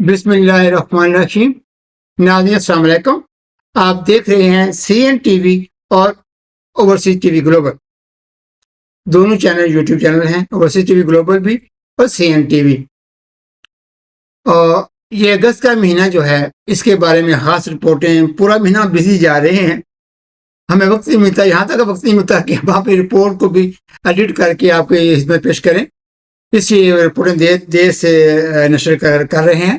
بسم اللہ الرحمن الرحیم۔ ناظرین السلام علیکم، آپ دیکھ رہے ہیں CN ٹی وی اور اوورسیز ٹی وی گلوبل، دونوں چینل یوٹیوب چینل ہیں، اوورسیز ٹی وی گلوبل بھی اور CN ٹی وی۔ اور یہ اگست کا مہینہ جو ہے اس کے بارے میں خاص رپورٹیں، پورا مہینہ بزی جا رہے ہیں، ہمیں وقت نہیں ملتا، یہاں تک وقت نہیں ملتا کہ ہم آپ رپورٹ کو بھی ایڈٹ کر کے آپ کے اس میں پیش کریں، اس لیے رپورٹیں دیر سے نشر کر رہے ہیں،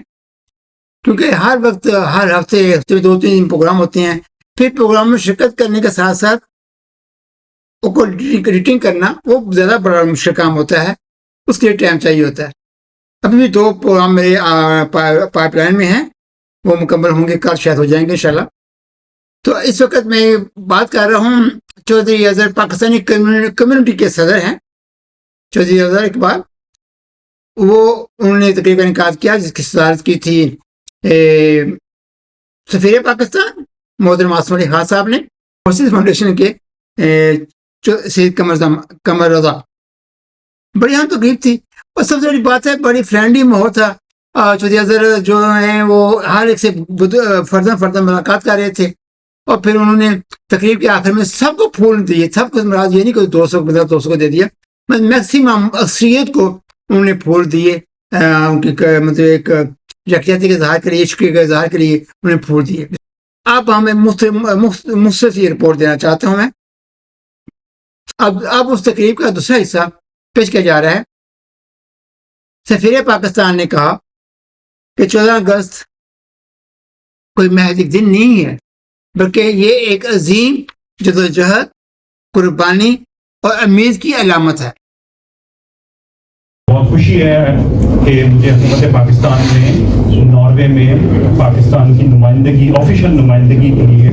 کیونکہ ہر وقت ہر ہفتے میں 2-3 پروگرام ہوتے ہیں، پھر پروگرام میں شرکت کرنے کے ساتھ ساتھ ایڈیٹنگ کرنا وہ زیادہ بڑا مشکل کام ہوتا ہے، اس کے لیے ٹائم چاہیے ہوتا ہے۔ ابھی بھی 2 پروگرام میرے پائپ لائن میں ہیں، وہ مکمل ہوں گے، کل شاید ہو جائیں گے انشاءاللہ۔ تو اس وقت میں بات کر رہا ہوں چودھری اظہر، پاکستانی کمیونٹی کے صدر ہیں چودھری اظہر اقبال، انہوں نے تقریباً انعقاد کیا جس کی صدارت کی تھی سفیر پاکستان محترم عاصم علی خان صاحب نے، اوورسیز فاؤنڈیشن کے سید قمر رضا۔ بڑی اہم تقریب تھی اور سب سے بڑی بات ہے بڑی فرینڈلی ماحول تھا۔ چودھری اظہر جو ہیں وہ ہر ایک سے فرداً ملاقات کر رہے تھے، اور پھر انہوں نے تقریب کے آخر میں سب کو پھول دیے، سب کو مراد یہ نہیں کہ 200 کو دے دیا، میکسیمم اکثریت کو انہوں نے پھول دیے، ان کی مطلب ایک یکجہتی کے اظہار کے لیے، عشق کے اظہار کے لیے انہیں پھول دیے۔ اب ہمیں مختصر یہ رپورٹ دینا چاہتا ہوں میں۔ اب اس تقریب کا دوسرا حصہ پیش کیا جا رہا ہے۔ سفیر پاکستان نے کہا کہ 14 اگست کوئی محض ایک دن نہیں ہے، بلکہ یہ ایک عظیم جدوجہد، قربانی اور امید کی علامت ہے۔ بہت خوشی ہے کہ مجھے حکومت پاکستان نے ناروے میں پاکستان کی نمائندگی، آفیشیل نمائندگی کے لیے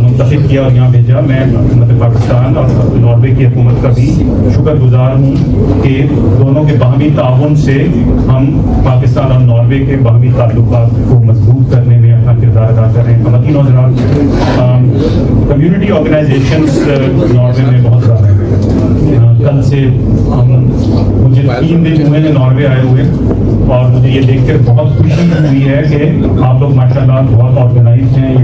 منتخب کیا اور یہاں بھیجا۔ میں حکومت پاکستان اور ناروے کی حکومت کا بھی شکر گزار ہوں کہ دونوں کے باہمی تعاون سے ہم پاکستان اور ناروے کے باہمی تعلقات کو مضبوط کرنے میں اپنا کردار ادا کر رہے ہیں۔ خواتین اور حضرات، کمیونٹی آرگنائزیشنز ناروے میں بہت زیادہ ہیں۔ کل سے مجھے 3 دن ہوئے ہیں ناروے آئے ہوئے، اور مجھے یہ دیکھ کر بہت خوشی ہوئی ہے کہ آپ لوگ ماشاءاللہ بہت آرگنائز ہیں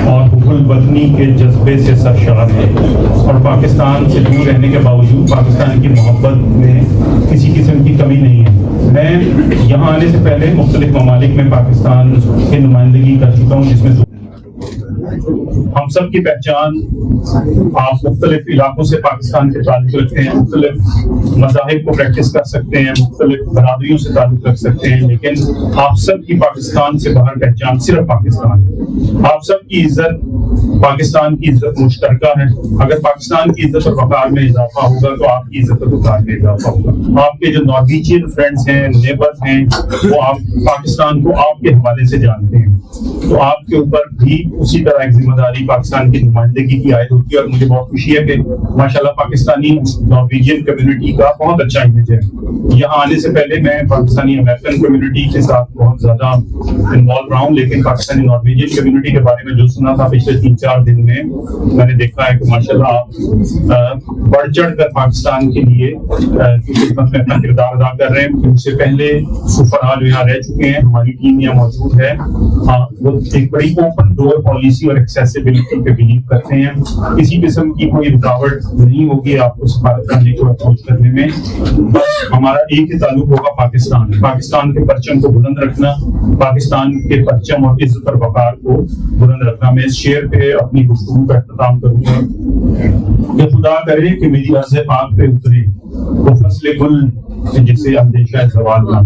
اور حب الوطنی کے جذبے سے سرشار ہیں، اور پاکستان سے دور رہنے کے باوجود پاکستان کی محبت میں کسی قسم کی کمی نہیں ہے۔ میں یہاں آنے سے پہلے مختلف ممالک میں پاکستان کی نمائندگی کر چکا ہوں، جس میں ہم سب کی پہچان، آپ مختلف علاقوں سے پاکستان کے تعلق رکھتے ہیں، مختلف مذاہب کو پریکٹس کر سکتے ہیں، مختلف برادریوں سے تعلق رکھ سکتے ہیں، لیکن آپ سب کی پاکستان سے باہر پہچان صرف پاکستان۔ آپ سب کی عزت پاکستان کی عزت مشترکہ ہے۔ اگر پاکستان کی عزت اور وقار میں اضافہ ہوگا تو آپ کی عزت اور وقار میں اضافہ ہوگا۔ آپ کے جو نارویجین فرینڈز ہیں، نیبرز ہیں، وہ آپ پاکستان کو آپ کے حوالے سے جانتے ہیں، تو آپ کے اوپر بھی اسی طرح ایک ذمہ داری پاکستان کی نمائندگی کی عائد ہوتی ہے، اور مجھے بہت خوشی ہے کہ ماشاءاللہ پاکستانی نارویجین کمیونٹی کا بہت اچھا امیج ہے۔ یہاں آنے سے پہلے میں پاکستانی امریکن کمیونٹی کے ساتھ بہت زیادہ انوالو رہا ہوں، لیکن پاکستانی نارویجین کمیونٹی کے بارے میں جو سنا تھا پچھلے 3-4 دن میں نے دیکھا ہے کہ ماشاءاللہ آپ بڑھ چڑھ کر پاکستان کے لیے خدمت میں اپنا کردار ادا کر رہے ہیں۔ ان سے پہلے سفرا جو یہاں رہ چکے ہیں، ہماری ٹیم یہاں موجود ہے، وہ ایک بڑی اوپن ڈور پالیسی اور ایکسیسیبلٹی پہ بلیو کرتے ہیں۔ کسی قسم کی کوئی رکاوٹ نہیں ہوگی آپ کو سفارت کرنے کو اپروچ کرنے میں، بس ہمارا ایک ہی تعلق ہوگا پاکستان کے پرچم کو بلند رکھنا، پاکستان کے پرچم اور عزت اور وقار کو بلند رکھنا۔ میں اس شعر پہ اپنی گفتگو کا اختتام کروں گا کہ خدا کرے کہ میری عرض پاک پہ اترے وہ فصل گل جسے اندیشہ زوال نہ،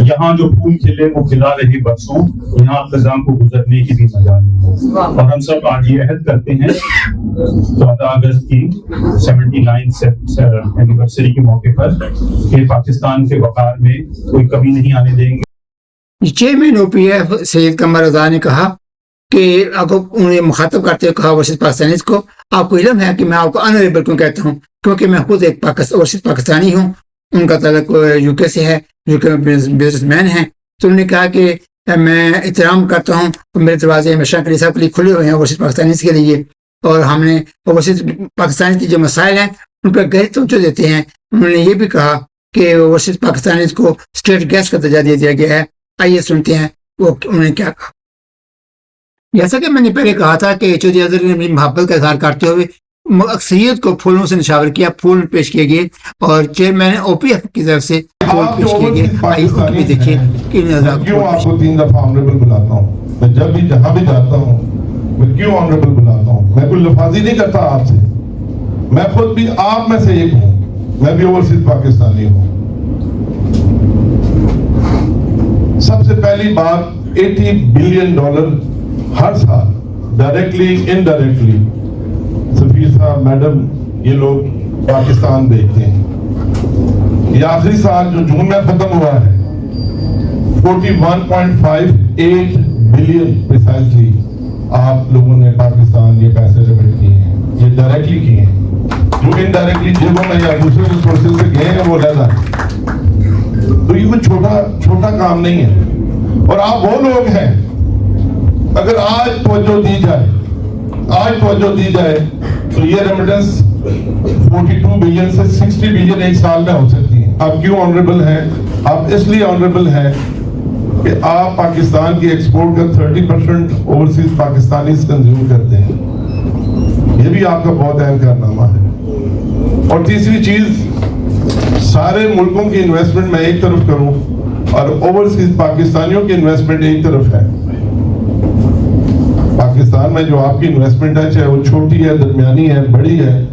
یہاں جو پھول کھلے وہ کھلا رہے برسوں، یہاں خزاں کو گزرنے کی بھی مجال نہیں۔ اور ہم سب آج یہ عہد کرتے ہیں 14 اگست کی 79 اینیورسری کے موقع پر کہ پاکستان کے وقار میں کوئی کمی نہیں آنے دیں گے۔ چیئرمین OPF سید قمر رضا نے کہا کہ آپ کو انہیں مخاطب کرتے ہوئے کہا اوورسیز پاکستانیز کو، آپ کو علم ہے کہ میں آپ کو آنریبل کیوں کہتا ہوں، کیونکہ میں خود ایک اوورسیز پاکستانی ہوں۔ ان کا تعلق UK سے ہے، UK میں بزنس مین ہیں، تو انہوں نے کہا کہ میں احترام کرتا ہوں، میرے دروازے ہمیشہ کے لیے سب کے لیے کھلے ہوئے ہیں اوورسیز پاکستانیز کے لیے، اور ہم نے اوورسیز پاکستانی کی جو مسائل ہیں ان پر گہری توجہ دیتے ہیں۔ انہوں نے یہ بھی کہا کہ اوورسیز پاکستانیز کو اسٹیٹ گیسٹ کا درجہ دے دیا گیا ہے، आइए सुनते हैं वो उन्होंने क्या कहा। जैसा कि मैंने पहले कहा था कि चौधरी अजहर ने अपनी मोहब्बत का इजहार करते हुए अक्सरियत को फूलों से निशावर किया, फूल पेश किए गए और चेयरमैन ओपीएफ की तरफ से फूल पेश किए गए। आइए उनको भी देखिए कि क्यों आपको 3 दफा ऑनरेबल बुलाता हूँ। मैं जब भी जहाँ भी जाता हूँ मैं क्यों ऑनरेबल बुलाता हूँ। मैं कोई लफाजी नहीं करता आपसे, मैं खुद भी आप में से एक हूँ, मैं भी ओवरसीज पाकिस्तानी हूँ। सबसे पहली बात $80 बिलियन हर साल डायरेक्टली इनडायरेक्टली सफीर साहब मैडम ये लोग पाकिस्तान भेजते हैं। ये आखिरी साल जो जून में खत्म हुआ है 41.58 बिलियन प्रिसाइसली आप लोगों ने पाकिस्तान ये पैसे रिमिट किए हैं, ये डायरेक्टली किए हैं। जो इनडायरेक्टली जेबों में या दूसरे रिसोर्सेज से गए हैं वो लगा। तो ये कोई छोटा काम नहीं है। और आप वो लोग हैं, अगर आज तवज्जो दी जाए तो ये रेमिटेंस 42 बिलियन से 60 बिलियन एक साल में हो सकती है। आप क्यों ऑनरेबल हैं? आप इसलिए ऑनरेबल हैं कि आप पाकिस्तान की एक्सपोर्ट का 30% ओवरसीज पाकिस्तानी कंज्यूम करते हैं। ये भी आपका बहुत अहम कारनामा है। और तीसरी चीज, सारे मुल्कों की इन्वेस्टमेंट मैं एक तरफ करूं और ओवरसीज पाकिस्तानियों की इन्वेस्टमेंट एक तरफ है। पाकिस्तान में जो आपकी इन्वेस्टमेंट है, चाहे वो छोटी है, दरमियानी है, बड़ी है,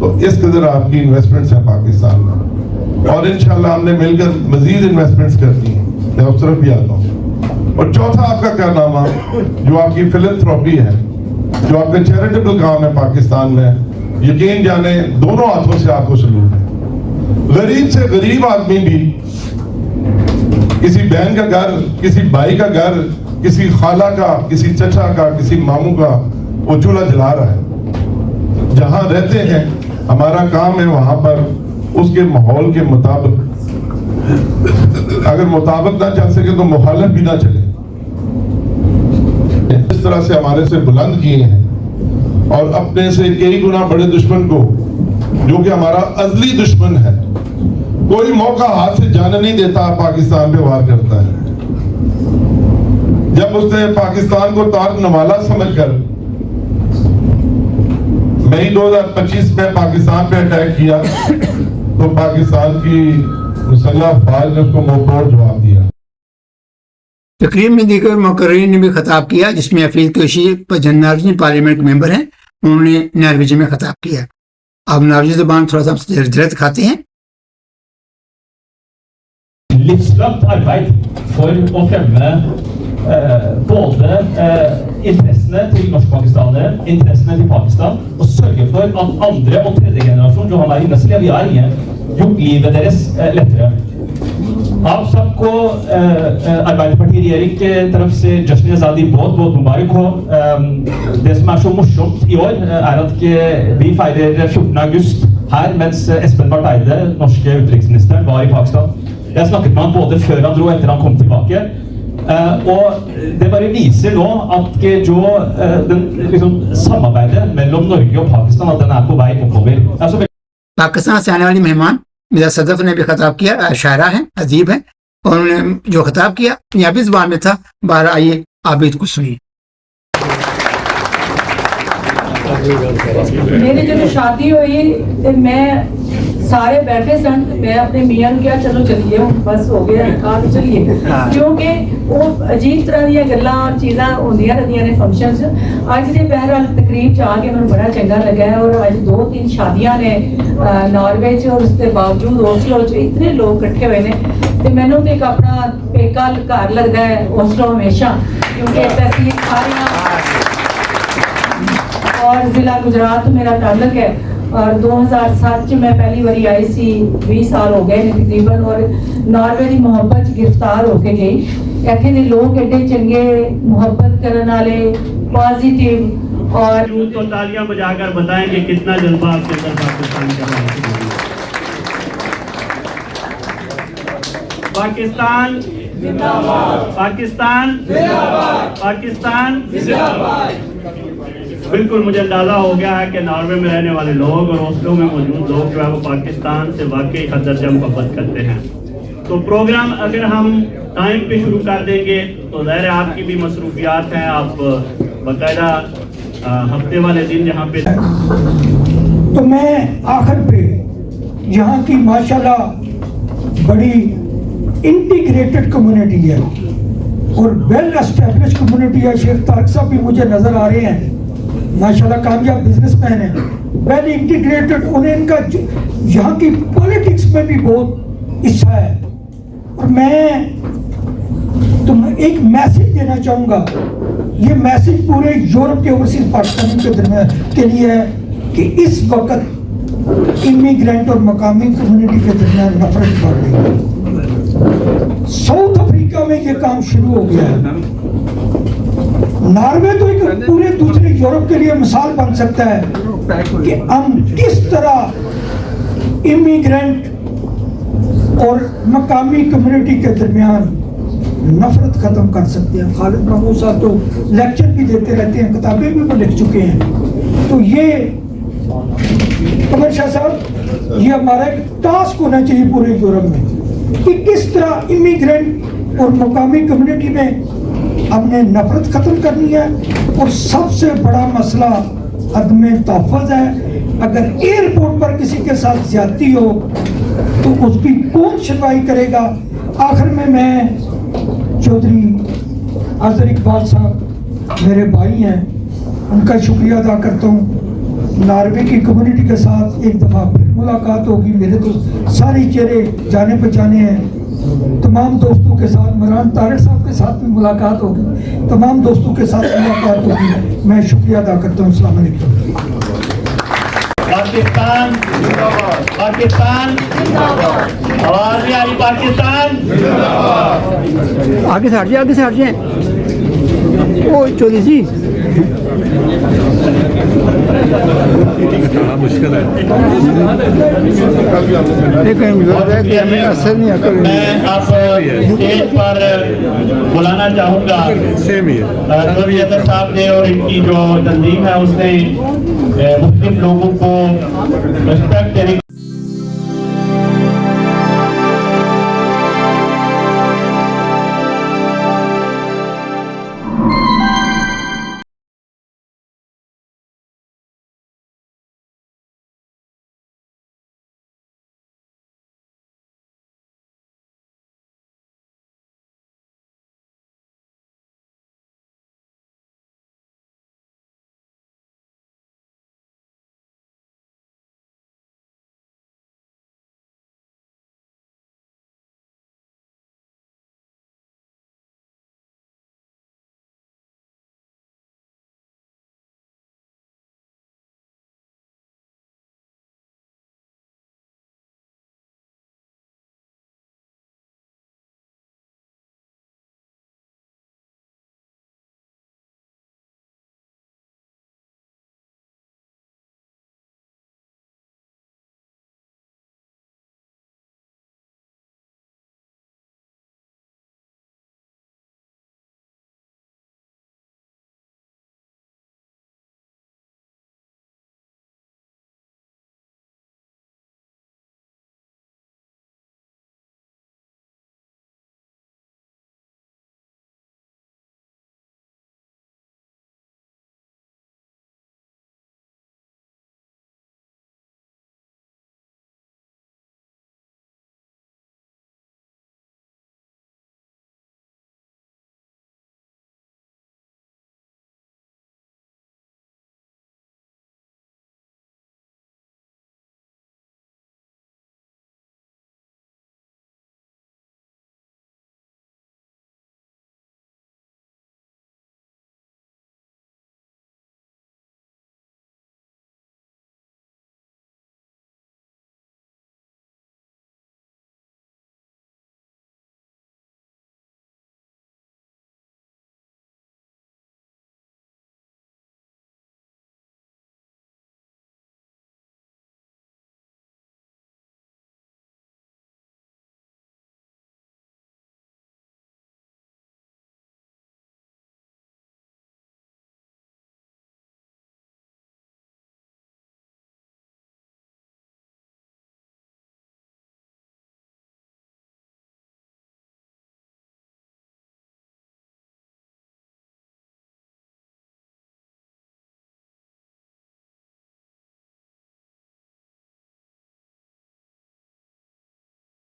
तो इस कदर आपकी इन्वेस्टमेंट्स है पाकिस्तान में। और इंशाल्लाह हमने मिलकर मजीद इन्वेस्टमेंट्स करनी है। मैं उस तरफ भी आता हूँ। और चौथा आपका कारनामा जो आपकी फिलैंथ्रोपी है, जो आपका चैरिटेबल काम है पाकिस्तान में, यकीन जाने दोनों हाथों से आपको सलूट है। गरीब से गरीब आदमी भी किसी बहन का घर, किसी भाई का घर, किसी खाला का, किसी चचा का, किसी मामू का वो चूल्हा जला रहा है। जहां रहते हैं हमारा काम है वहां पर उसके माहौल के मुताबिक, अगर मुताबिक ना चल सके तो मुखालिफ भी ना चले। इस तरह से हमारे से बुलंद किए हैं और अपने से कई गुना बड़े दुश्मन को, जो कि हमारा अजली दुश्मन है, कोई मौका हाथ से जाने नहीं देता, पाकिस्तान पे वार करता है। जब उसने पाकिस्तान को तार नवाला समझकर मई 2025 में पाकिस्तान पे अटैक किया तो पाकिस्तान की मुसल्लह अफवाज ने उसको मुंहतोड़ जवाब दिया। तकरीब में दीगर मुकर्रीन ने भी खिताब किया, जिसमें हफीज कुरैशी नॉर्वेजियन पार्लियामेंट के मेंबर हैं, उन्होंने नॉर्वेजी में खिताब किया। अब नॉर्वेजी ज़बान थोड़ा सा जरत खाते हैं। livslangt arbeid for å fremme både interessene til norskpakistanere, interessene til Pakistan, og sørge for at andre og tredje generasjon जो हमारी नस्लें अभी आ रही हैं, gjort livet deres lettere. आप सबको Arbeiderpartiet regjering के तरफ से जश्न आज़ादी बहुत बहुत मुबारक हो। Det som så morsomt i år at vi feirer 14. august her, mens Espen Barth Eide, norske utenriksministeren, var i Pakistan. Jeg snakket med han både før han dro og etter han kom tilbake. Og det bare viser nå at samarbeidet mellom Norge og Pakistan at den på vei oppover. Pakistan से आने वाली मेहमान मिर्जा सदफ ने भी खिताब किया, शायरा है, अदीब है, और उन्होंने जो खिताब किया पंजाबी ज़बान में था। बाहर आइए आप भी इसको सुनिए। मेरी जो शादी हुई तो मैं सारे बैठे सन, मैं अपने मियां ने कहा चलो चलिए बस हो गया कहा तो चलिए, क्योंकि वो अजीब तरह दी गल्लां और चीज़ां होंदियां रहंदियां ने फंक्शनस। अज दे बहरहाल तकरीब च आके मैनूं बड़ा चंगा लगा है और अज 2-3 शादियां ने नॉर्वे च और उसके बावजूद ओस्लो च इतने लोग इकट्ठे हुए ने ते मैनूं तो एक अपना पेका घर लगता है ओस्लो हमेशा, क्योंकि तहसील सारियां और जिला गुजरात मेरा ताल्लुक है। और 2007 च मैं पहली बारी आई सी, 20 साल हो गए तकरीबन, और नॉर्वे की मुहब्बत गिरफ्तार होके गई। इत्थे दे लोग एडे चंगे, मुहब्बत करने वाले, पॉजिटिव, और तो तालियां बजाकर बताएं कि कितना जज्बा आपके अंदर पाकिस्तान का है। पाकिस्तान जिंदाबाद, पाकिस्तान जिंदाबाद, पाकिस्तान जिंदाबाद। बिल्कुल मुझे अंदाजा हो गया है कि नॉर्वे में रहने वाले लोग और ओस्लो में मौजूद लोग जो है वो पाकिस्तान से वाकई हद दर्जा मोहब्बत करते हैं। तो प्रोग्राम अगर हम टाइम पे शुरू कर देंगे तो ज़ाहिर है आपकी भी मसरूफियात हैं, आप बाकायदा हफ्ते वाले दिन यहाँ पे। तो मैं आखिर पे यहाँ की माशाल्लाह बड़ी इंटीग्रेटेड कम्युनिटी है और वेल एस्टेब्लिश कम्युनिटी है। शेख तारक साहब भी मुझे नजर आ रहे हैं, माशाल्लाह कामयाब बिजनेसमैन है, वेल इंटीग्रेटेड। उन्हें इनका यहाँ की पॉलिटिक्स में भी बहुत हिस्सा है। और मैं एक मैसेज देना चाहूँगा, ये मैसेज पूरे यूरोप के ओवरसीज पाकिस्तानी के दरमियान के लिए है कि इस वक्त इमिग्रेंट और मकामी कम्युनिटी के दरमियान नफरत बढ़ रही है। साउथ अफ्रीका में ये काम शुरू हो गया है। नॉर्वे तो एक पूरे दूसरे यूरोप के लिए मिसाल बन सकता है कि हम किस तरह इमिग्रेंट और मकामी कम्युनिटी के दरमियान नफरत खत्म कर सकते हैं। खालिद महमूद साहब तो लेक्चर भी देते रहते हैं, किताबें भी वो लिख चुके हैं। तो ये कमर शाह साहब, ये हमारा एक टास्क होना चाहिए पूरे यूरोप में कि किस तरह इमिग्रेंट और मकामी कम्युनिटी में हमने नफरत खत्म करनी है। और सबसे बड़ा मसला अदम तहफ़्फ़ुज़ है। अगर एयरपोर्ट पर किसी के साथ ज्यादती हो तो उसकी कौन सुनवाई करेगा। आखिर में मैं चौधरी अजहर इकबाल साहब मेरे भाई हैं, उनका शुक्रिया अदा करता हूँ। नॉर्वे की कम्युनिटी के साथ एक दफ़ा फिर मुलाकात होगी। मेरे तो सारे चेहरे जाने पहचाने हैं। तमाम दोस्तों के साथ, मरान तारिक साहब के साथ भी मुलाकात होगी, तमाम दोस्तों के साथ मुलाकात होगी। मैं शुक्रिया अदा करता हूँ। अस्सलाम वालेकुम। पाकिस्तान पाकिस्तान आवाज भी आ रही, पाकिस्तान आगे से हट जाए, आगे से हट जाए। ओ चौधरी जी, मुश्किल है। असर नहीं आता। मैं आप स्टेज पर बुलाना चाहूँगा सेम ही है। चौधरी अजहर साहब ने और इनकी जो तंजीम है उसने मुख्तलिफ लोगों को रिस्पेक्ट देने